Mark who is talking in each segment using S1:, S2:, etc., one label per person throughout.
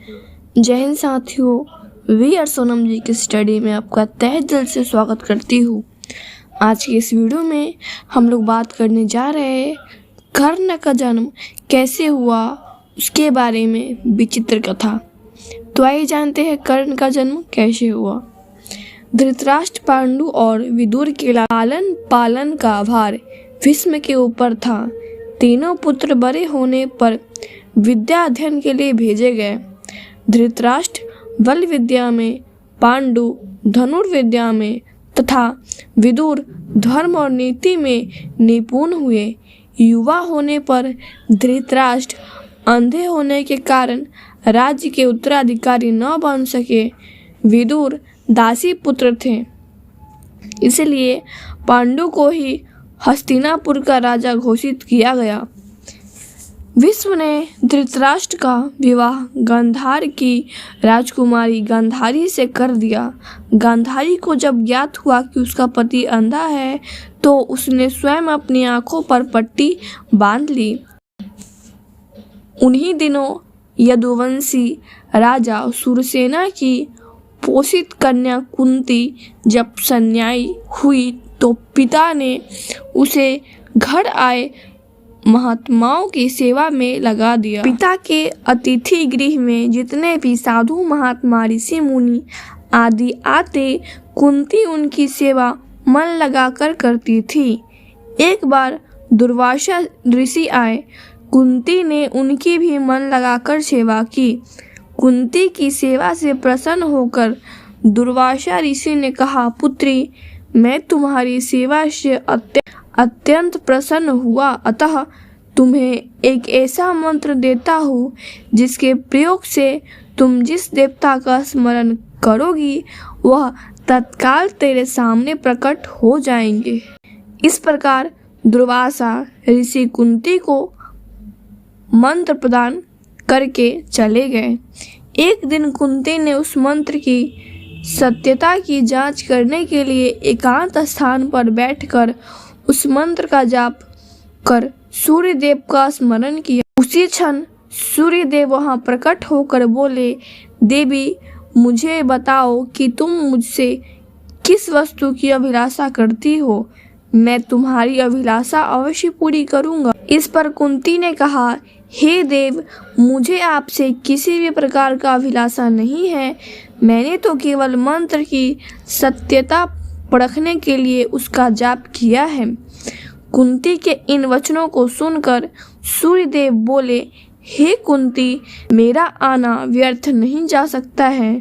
S1: जय हिंद साथियों, we are Sonam जी की स्टडी में आपका तहे दिल से स्वागत करती हूँ। आज की इस वीडियो में हम लोग बात करने जा रहे हैं कर्ण का जन्म कैसे हुआ उसके बारे में विचित्र कथा। तो आइए जानते हैं कर्ण का जन्म कैसे हुआ। धृतराष्ट्र, पांडु और विदुर के लालन पालन का भार भीष्म के ऊपर था। तीनों पुत्र बड़े होने पर विद्या अध्ययन के लिए भेजे गए। धृतराष्ट्र बल विद्या में, पांडु धनुर्विद्या में तथा विदुर धर्म और नीति में निपुण हुए। युवा होने पर धृतराष्ट्र अंधे होने के कारण राज्य के उत्तराधिकारी न बन सके। विदुर दासी पुत्र थे, इसलिए पांडु को ही हस्तिनापुर का राजा घोषित किया गया। भीष्म ने धृतराष्ट्र का विवाह गांधार की राजकुमारी गांधारी से कर दिया। गांधारी को जब ज्ञात हुआ कि उसका पति अंधा है तो उसने स्वयं अपनी आंखों पर पट्टी बांध ली। उन्हीं दिनों यदुवंशी राजा सुरसेना की पोषित कन्या कुंती जब सन्यायी हुई तो पिता ने उसे घर आए महात्माओं की सेवा में लगा दिया। पिता के अतिथि गृह में जितने भी साधु महात्मा ऋषि मुनि आदि आते, कुंती उनकी सेवा मन लगाकर करती थी। एक बार दुर्वासा ऋषि आए, कुंती ने उनकी भी मन लगाकर सेवा की। कुंती की सेवा से प्रसन्न होकर दुर्वासा ऋषि ने कहा, पुत्री, मैं तुम्हारी सेवा से अत्यंत प्रसन्न हुआ, अतः तुम्हें एक ऐसा मंत्र देता हूँ जिसके प्रयोग से तुम जिस देवता का स्मरण करोगी वह तत्काल तेरे सामने प्रकट हो जाएंगे। इस प्रकार दुर्वासा ऋषि कुंती को मंत्र प्रदान करके चले गए। एक दिन कुंती ने उस मंत्र की सत्यता की जांच करने के लिए एकांत स्थान पर बैठकर उस मंत्र का जाप कर सूर्यदेव का स्मरण किया। उसी क्षण सूर्यदेव वहां प्रकट होकर बोले, देवी, मुझे बताओ कि तुम मुझसे किस वस्तु की अभिलाषा करती हो। मैं तुम्हारी अभिलाषा अवश्य पूरी करूंगा। इस पर कुंती ने कहा, हे देव, मुझे आपसे किसी भी प्रकार का अभिलाषा नहीं है। मैंने तो केवल मंत्र की सत्यता परखने के लिए उसका जाप किया है। कुंती के इन वचनों को सुनकर सूर्यदेव बोले, हे कुंती, मेरा आना व्यर्थ नहीं जा सकता है।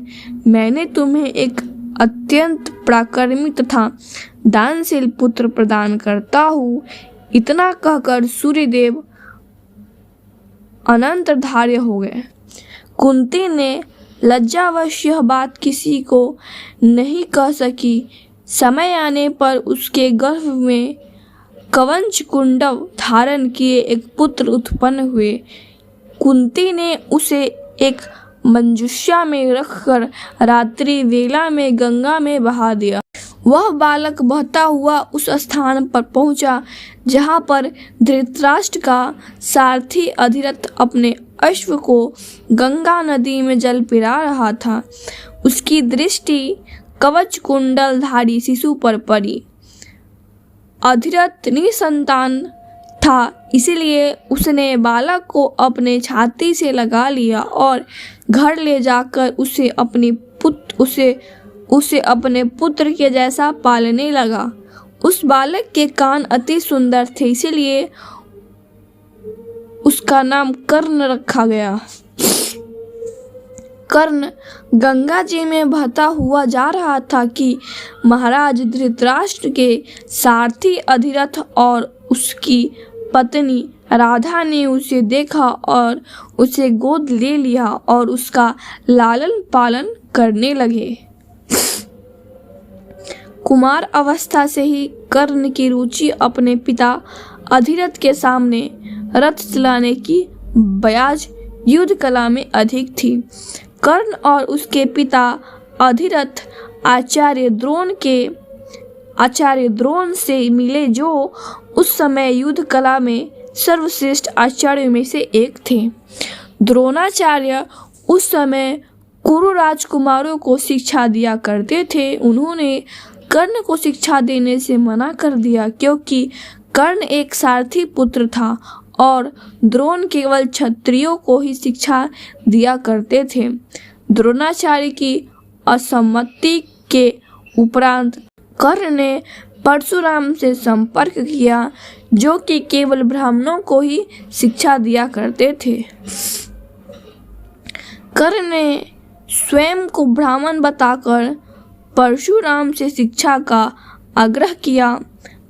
S1: मैंने तुम्हें एक अत्यंत पराक्रमी तथा दानशील पुत्र प्रदान करता हूँ। इतना कहकर सूर्यदेव अनंत धार्य हो गए। कुंती ने लज्जावश यह बात किसी को नहीं कह सकी। समय आने पर उसके गर्भ में कवच कुंडव धारण किए एक पुत्र उत्पन्न हुए। कुंती ने उसे एक मंजुषा में रखकर रात्रि वेला में गंगा में बहा दिया। वह बालक बहता हुआ उस स्थान पर पहुंचा जहां पर धृतराष्ट्र का सारथी अधिरथ अपने अश्व को गंगा नदी में जल पिला रहा था। उसकी दृष्टि कवच कुंडलधारी शिशु पर पड़ी। अधिरथ निसंतान था, इसलिए उसने बालक को अपने छाती से लगा लिया और घर ले जाकर उसे अपने पुत्र के जैसा पालने लगा। उस बालक के कान अति सुंदर थे, इसलिए उसका नाम कर्ण रखा गया। कर्ण गंगा जी में बहता हुआ जा रहा था कि महाराज धृतराष्ट्र के सारथी अधिरथ और उसकी पत्नी राधा ने उसे देखा और उसे गोद ले लिया और उसका लालन पालन करने लगे। कुमार अवस्था से ही कर्ण की रुचि अपने पिता अधिरथ के सामने रथ चलाने की बजाय युद्ध कला में अधिक थी। कर्ण और उसके पिता अधिरथ आचार्य द्रोण से मिले, जो उस समय युद्ध कला में सर्वश्रेष्ठ आचार्यों में से एक थे। द्रोणाचार्य उस समय कुरु राजकुमारों को शिक्षा दिया करते थे। उन्होंने कर्ण को शिक्षा देने से मना कर दिया क्योंकि कर्ण एक सारथी पुत्र था और द्रोण केवल क्षत्रियों को ही शिक्षा दिया करते थे। द्रोणाचार्य की असम्मति के उपरांत कर्ण ने परशुराम से संपर्क किया जो कि केवल ब्राह्मणों को ही शिक्षा दिया करते थे। कर्ण ने स्वयं को ब्राह्मण बताकर परशुराम से शिक्षा का आग्रह किया।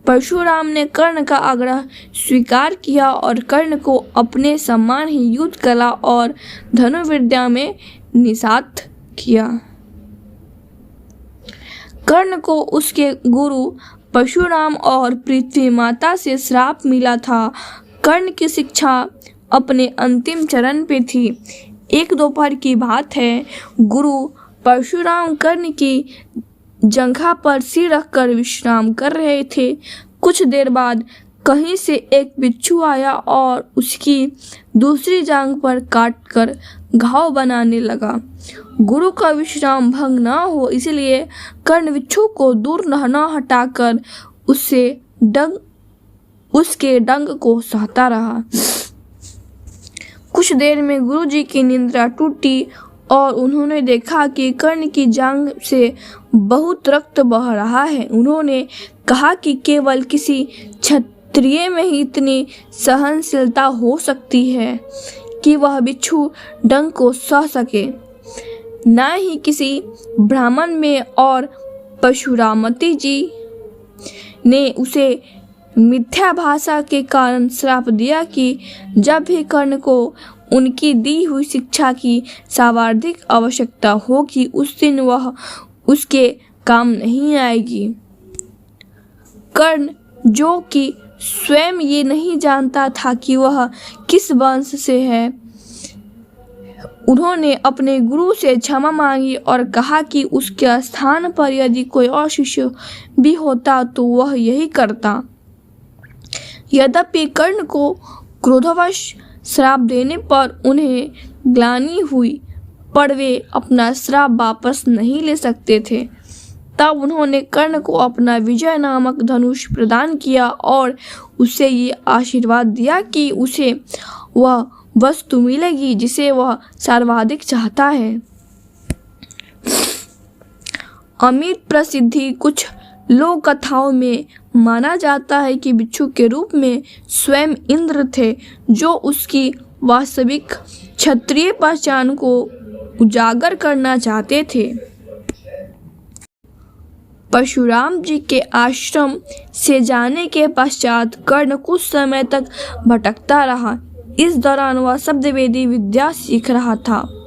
S1: परशुराम ने कर्ण का आग्रह स्वीकार किया और कर्ण को अपने समान ही युद्ध कला और धनुर्विद्या में निषाद किया। कर्ण को उसके गुरु परशुराम और पृथ्वी माता से श्राप मिला था। कर्ण की शिक्षा अपने अंतिम चरण पे थी। एक दोपहर की बात है, गुरु परशुराम कर्ण की जंघा पर सिर रखकर विश्राम कर रहे थे। कुछ देर बाद कहीं से एक बिच्छू आया और उसकी दूसरी जांघ पर काटकर घाव बनाने लगा। गुरु का विश्राम भंग न हो इसलिए कर्ण बिच्छू को दूर न हटाकर उसके डंक को सहता रहा। कुछ देर में गुरुजी की निद्रा टूटी और उन्होंने देखा कि कर्ण की जांघ से बहुत रक्त बह रहा है। उन्होंने कहा कि केवल किसी क्षत्रिय में ही इतनी सहनशीलता हो सकती है कि वह बिच्छू डंक को सह सके, न ही किसी ब्राह्मण में। और परशुरामती जी ने उसे मिथ्या भाषा के कारण श्राप दिया कि जब भी कर्ण को उनकी दी हुई शिक्षा की सर्वाधिक आवश्यकता होगी उस दिन वह उसके काम नहीं आएगी। कर्ण, जो कि स्वयं ये नहीं जानता था कि वह किस वंश से है, उन्होंने अपने गुरु से क्षमा मांगी और कहा कि उसके स्थान पर यदि कोई और शिष्य भी होता तो वह यही करता। यद्यपि कर्ण को क्रोधवश श्राप देने पर उन्हें ग्लानि हुई, पर वे अपना श्राप वापस नहीं ले सकते थे। तब उन्होंने कर्ण को अपना विजय नामक धनुष प्रदान किया और उसे ये आशीर्वाद दिया कि उसे वह वस्तु मिलेगी जिसे वह सर्वाधिक चाहता है। अमित प्रसिद्धि कुछ लोक कथाओं में माना जाता है कि बिच्छू के रूप में स्वयं इंद्र थे जो उसकी वास्तविक क्षत्रिय पहचान को उजागर करना चाहते थे। परशुराम जी के आश्रम से जाने के पश्चात कर्ण कुछ समय तक भटकता रहा। इस दौरान वह शब्दवेदी विद्या सीख रहा था।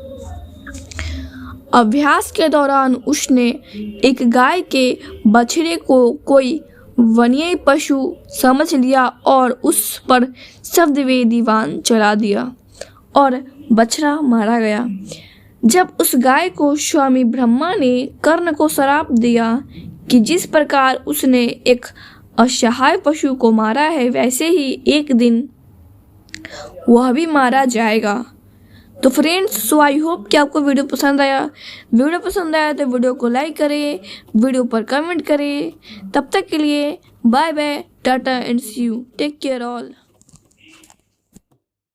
S1: अभ्यास के दौरान उसने एक गाय के बछड़े को कोई वन्य पशु समझ लिया और उस पर शब्दवेदी बाण चला दिया और बछड़ा मारा गया। जब उस गाय को स्वामी ब्रह्मा ने कर्ण को श्राप दिया कि जिस प्रकार उसने एक असहाय पशु को मारा है वैसे ही एक दिन वह भी मारा जाएगा। तो फ्रेंड्स, सो आई होप कि आपको वीडियो पसंद आया। वीडियो पसंद आया तो वीडियो को लाइक करें, वीडियो पर कमेंट करें। तब तक के लिए bye bye, tata and see you, take care all.